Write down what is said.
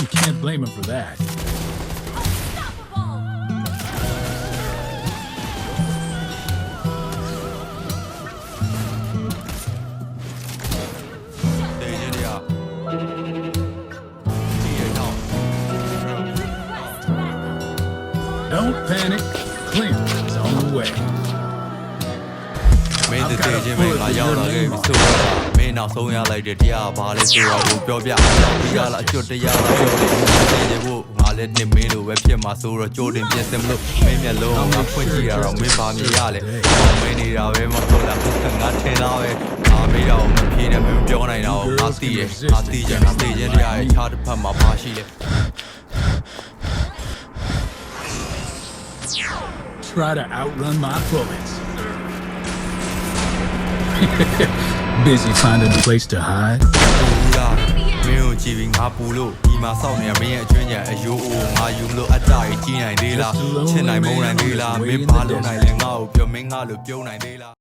You can't blame him for that. တေးရရဒီရတော့ Don't panic. Clint is on the way. မင်းတေးချင်းမင်းငါရောက်လာခဲ့ပြီဆိုတာမင်းနောက်ဆုံးရလိုက်တဲ့တရားဘာလဲဆိုတော့ကိုပြောပြပြီးရလားအကျွတ်တရားလားပြောတယ်ဒီဖို့ငါလည်းတင်မင်းလိုပဲဖြစ်မှာဆိုတော့ကြိုးတင်ပြင်စင်မလို့မင်းမျက်လုံးငါဖွင့်ကြည့်ရတော့မင်းပါမြင်ရလေမင်းနေတာပဲမဟုတ်လားငါထင်တာပဲငါမေးတော့မဖြေနဲ့မင်းပြောနိုင်တော့ငါသိတယ်ငါသိချင်ငါသိချင်တရားရဲ့ခြားတစ်ဖက်မှာပါရှိတယ် Try to outrun my bullets. Busy finding a place to hide. ဘူးလားမင်းကိုကြည့်ပြီးငါပူလို့ဒီမှာစောင့်နေရမင်းရဲ့အကျွမ်းညာအယိုးအိုငါယူမလို့အတ္တကြီးကြီးနိုင်သေးလားချစ်နိုင်မုန်းနိုင်သေးလားမင်းဘာလုပ်နိုင်လဲငါ့ကိုပြောမင်းငါလို့ပြုံးနိုင်သေးလား